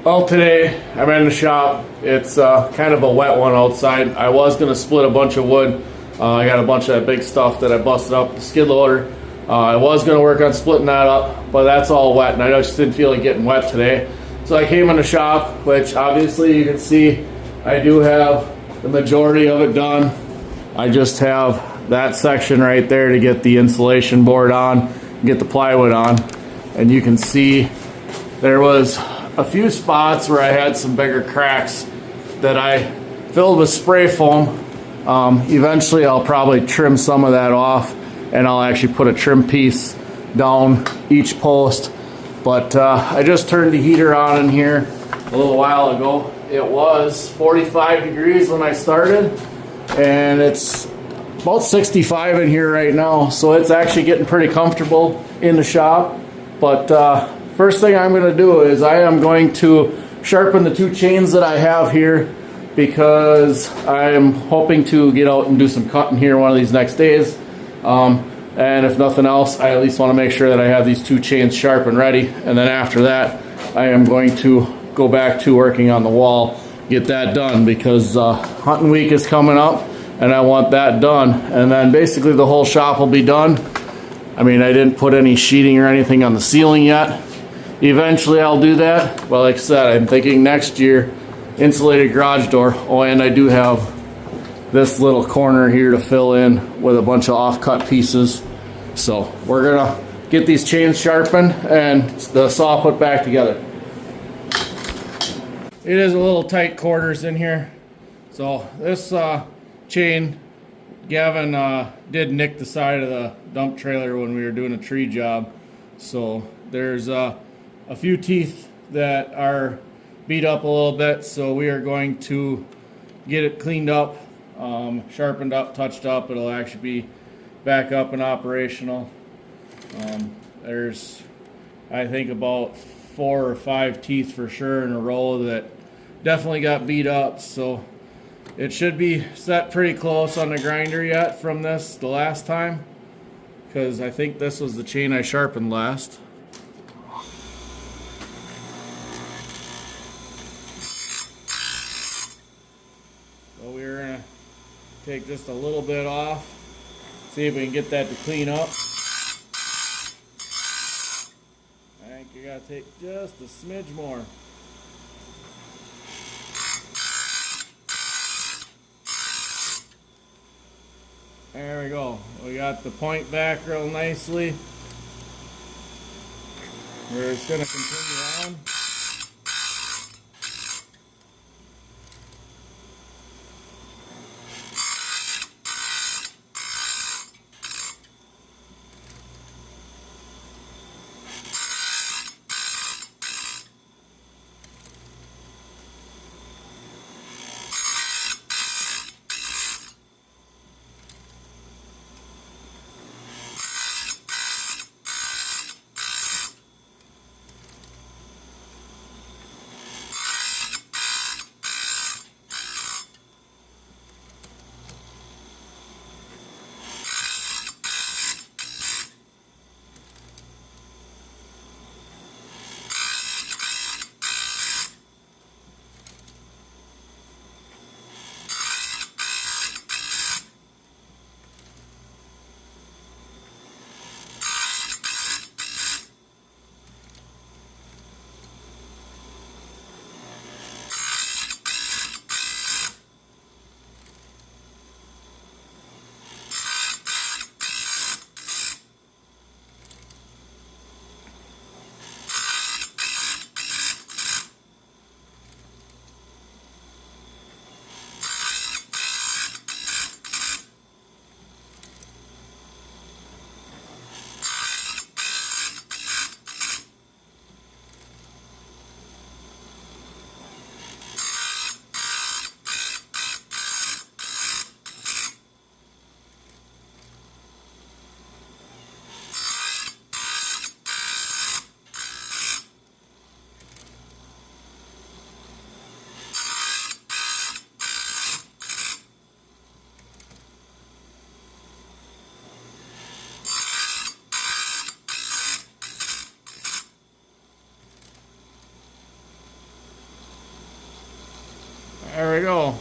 Well, today I'm in the shop. It's kind of a wet one outside. I was going to split a bunch of wood. I got a bunch of that big stuff that I busted up with the skid loader. I was going to work on splitting that up, but that's all wet, and I just didn't feel like getting wet today. So I came in the shop, which obviously you can see I do have the majority of it done. I just have that section right there to get the insulation board on, get the plywood on, and you can see there was a few spots where I had some bigger cracks that I filled with spray foam. Eventually I'll probably trim some of that off, and I'll actually put a trim piece down each post. But I just turned the heater on in here a little while ago. It was 45 degrees when I started, and it's about 65 in here right now, so it's actually getting pretty comfortable in the shop. But first thing I'm going to do is I am going to sharpen the two chains that I have here, because I am hoping to get out and do some cutting here one of these next days. And if nothing else, I at least want to make sure that I have these two chains sharp and ready. And then after that, I am going to go back to working on the wall, get that done, because hunting week is coming up and I want that done. And then basically the whole shop will be done. I mean, I didn't put any sheeting or anything on the ceiling yet. Eventually I'll do that. But like I said, I'm thinking next year, insulated garage door. Oh, and I do have this little corner here to fill in with a bunch of off-cut pieces. So we're gonna get these chains sharpened and the saw put back together. It is a little tight quarters in here. So this chain, Gavin did nick the side of the dump trailer when we were doing a tree job. So there's a few teeth that are beat up a little bit, so we are going to get it cleaned up, sharpened up, touched up. It'll actually be back up and operational. There's, I think, about 4 or 5 teeth for sure in a row that definitely got beat up, so it should be set pretty close on the grinder yet from this the last time, because I think this was the chain I sharpened last. So we're gonna take just a little bit off, see if we can get that to clean up. I think you gotta take just a smidge more. There we go. We got the point back real nicely. We're just gonna continue on. There we go.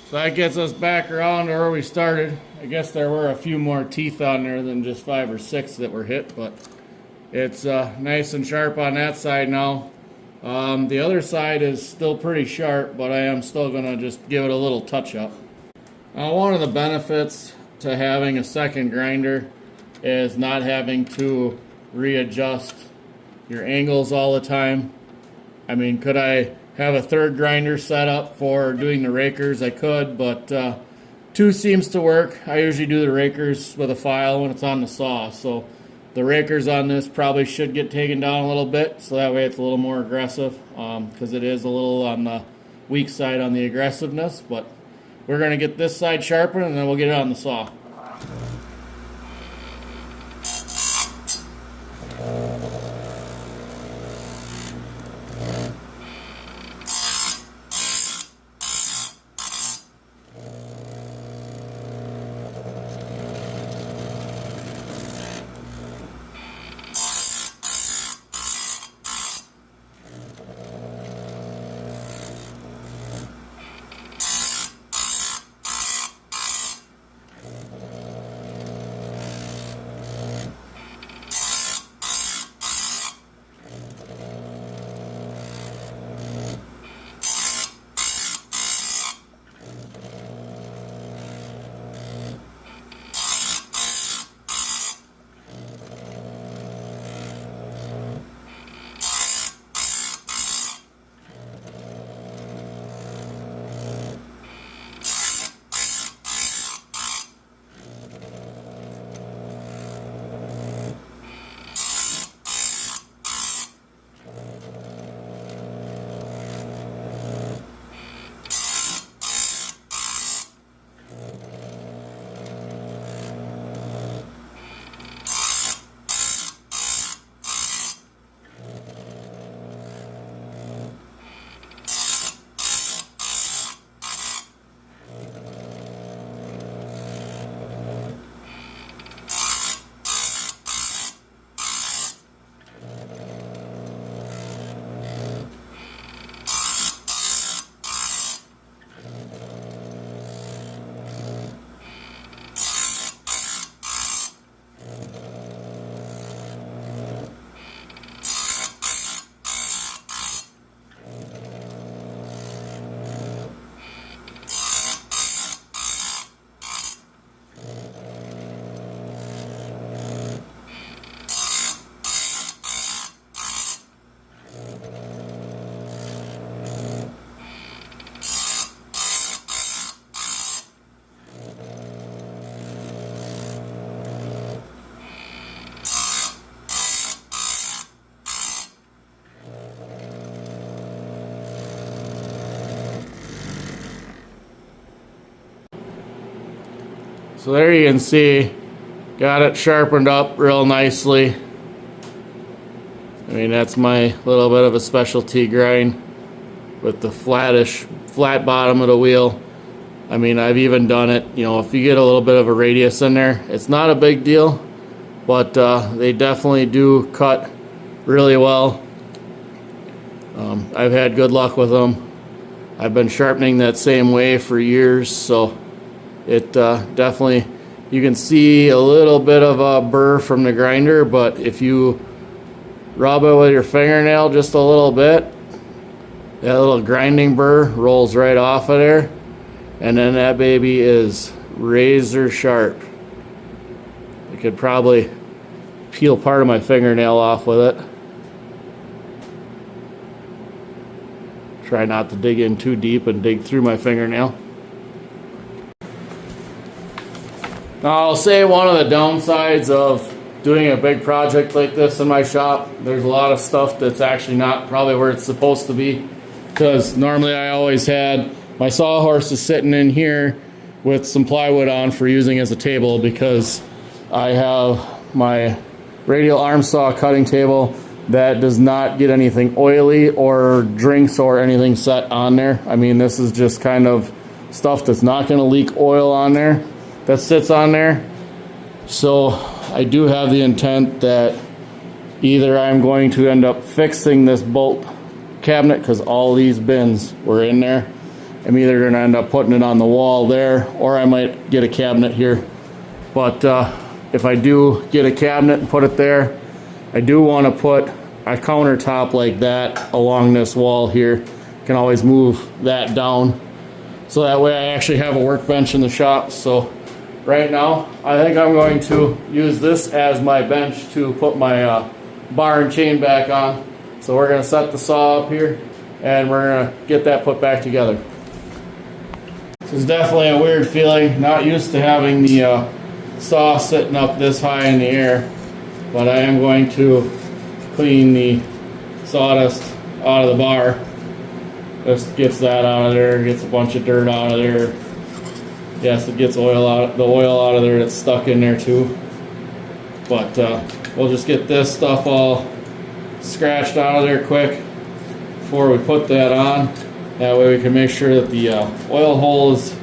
So that gets us back around to where we started. I guess there were a few more teeth on there than just 5 or 6 that were hit, but it's nice and sharp on that side now. The other side is still pretty sharp, but I am still going to just give it a little touch up. Now, one of the benefits to having a second grinder is not having to readjust your angles all the time. I mean, could I have a third grinder set up for doing the rakers? I could, but 2 seems to work. I usually do the rakers with a file when it's on the saw, so the rakers on this probably should get taken down a little bit, so that way it's a little more aggressive, because it is a little on the weak side on the aggressiveness. But we're going to get this side sharpened and then we'll get it on the saw. So there you can see, got it sharpened up real nicely. I mean, that's my little bit of a specialty grind with the flat bottom of the wheel. I mean, I've even done it, you know, if you get a little bit of a radius in there, it's not a big deal, but they definitely do cut really well. I've had good luck with them. I've been sharpening that same way for years, so it definitely, you can see a little bit of a burr from the grinder, but if you rub it with your fingernail just a little bit, that little grinding burr rolls right off of there, and then that baby is razor sharp. I could probably peel part of my fingernail off with it. Try not to dig in too deep and dig through my fingernail. Now, I'll say one of the downsides of doing a big project like this in my shop, there's a lot of stuff that's actually not probably where it's supposed to be, because normally I always had my sawhorses sitting in here with some plywood on for using as a table, because I have my radial arm saw cutting table that does not get anything oily or drinks or anything set on there. I mean, this is just kind of stuff that's not going to leak oil on there that sits on there. So I do have the intent that either I'm going to end up fixing this bolt cabinet, because all these bins were in there, I'm either going to end up putting it on the wall there, or I might get a cabinet here. But if I do get a cabinet and put it there, I do want to put a countertop like that along this wall here. Can always move that down, so that way I actually have a workbench in the shop. So right now, I think I'm going to use this as my bench to put my bar and chain back on. So we're going to set the saw up here, and we're going to get that put back together. This is definitely a weird feeling, not used to having the saw sitting up this high in the air, but I am going to clean the sawdust out of the bar. Just gets that out of there, gets a bunch of dirt out of there. Yes, it gets the oil out of there that's stuck in there too. But we'll just get this stuff all scratched out of there quick before we put that on. That way we can make sure that the oil hole is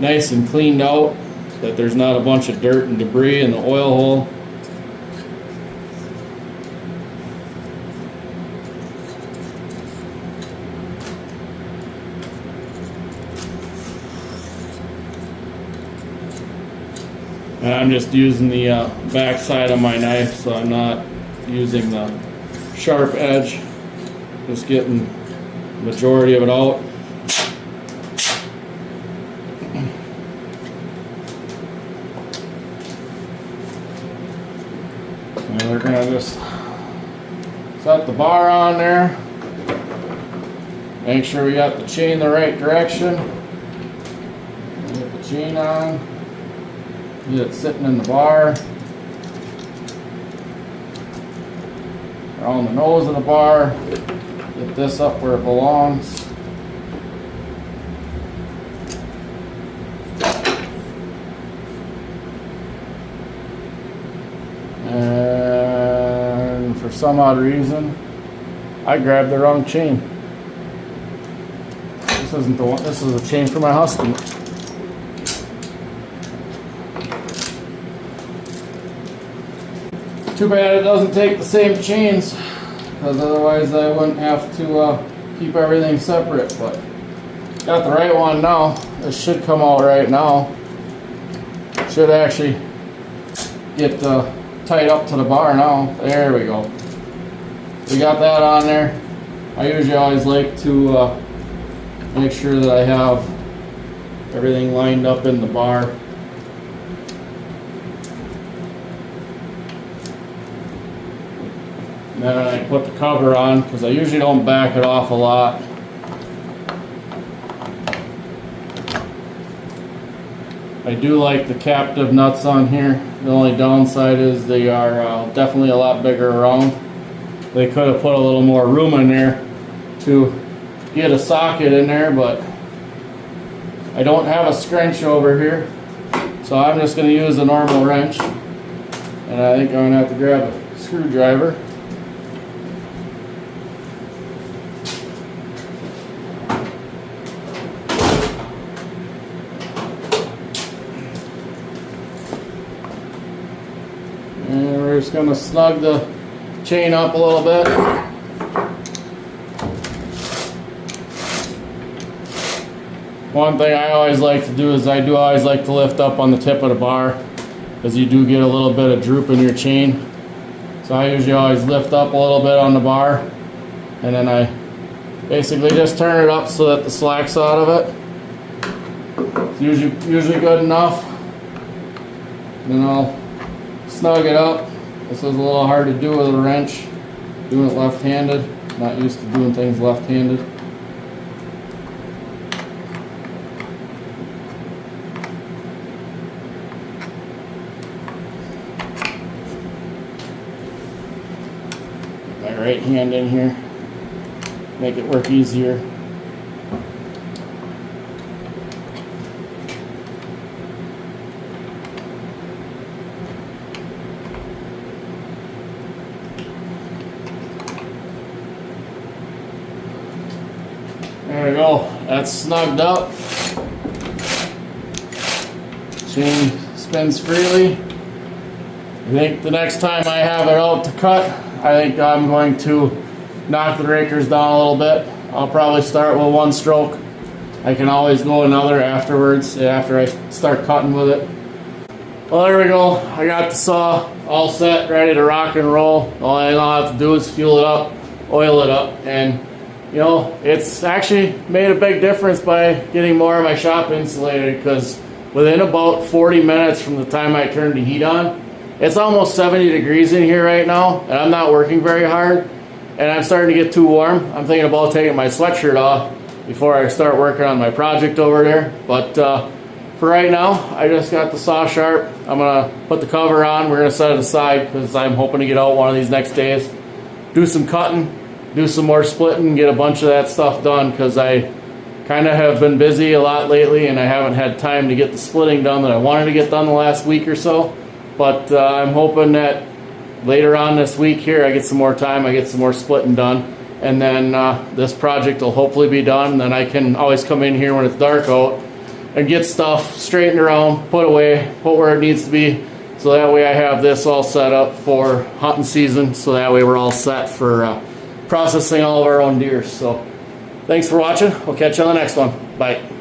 nice and cleaned out, that there's not a bunch of dirt and debris in the oil hole. And I'm just using the back side of my knife, so I'm not using the sharp edge. Just getting the majority of it out. And we're gonna just set the bar on there. Make sure we got the chain the right direction. Get the chain on. Get it sitting in the bar. Around the nose of the bar. Get this up where it belongs. And for some odd reason, I grabbed the wrong chain. This isn't the one, this is a chain for my husky. Too bad it doesn't take the same chains, because otherwise I wouldn't have to keep everything separate. But got the right one now. This should come out right now. Should actually get tight up to the bar now. There we go. We got that on there. I usually always like to make sure that I have everything lined up in the bar. And then I put the cover on, because I usually don't back it off a lot. I do like the captive nuts on here. The only downside is they are definitely a lot bigger around. They could have put a little more room in there to get a socket in there, but I don't have a scrunch over here, so I'm just going to use a normal wrench. And I think I'm going to have to grab a screwdriver. And we're just going to snug the chain up a little bit. One thing I always like to do is I do always like to lift up on the tip of the bar, because you do get a little bit of droop in your chain. So I usually always lift up a little bit on the bar, and then I basically just turn it up so that the slack's out of it. It's usually good enough. Then I'll snug it up. This is a little hard to do with a wrench, doing it left-handed. Not used to doing things left-handed. My right hand in here, make it work easier. There we go, that's snugged up. Chain spins freely. I think the next time I have it out to cut, I think I'm going to knock the rakers down a little bit. I'll probably start with one stroke I can always go another afterwards after I start cutting with it. Well, there we go. I got the saw all set, ready to rock and roll. All I have to do is fuel it up, oil it up, and you know, it's actually made a big difference by getting more of my shop insulated, because within about 40 minutes from the time I turned the heat on, it's almost 70 degrees in here right now, and I'm not working very hard, and I'm starting to get too warm. I'm thinking about taking my sweatshirt off before I start working on my project over there. But for right now, I just got the saw sharp. I'm gonna put the cover on. We're gonna set it aside because I'm hoping to get out one of these next days, do some cutting, do some more splitting, get a bunch of that stuff done, because I kind of have been busy a lot lately and I haven't had time to get the splitting done that I wanted to get done the last week or so. But I'm hoping that later on this week here I get some more time, I get some more splitting done, and then this project will hopefully be done, and then I can always come in here when it's dark out and get stuff straightened around, put away, put where it needs to be, so that way I have this all set up for hunting season, so that way we're all set for processing all of our own deer. So thanks for watching. We'll catch you on the next one. Bye.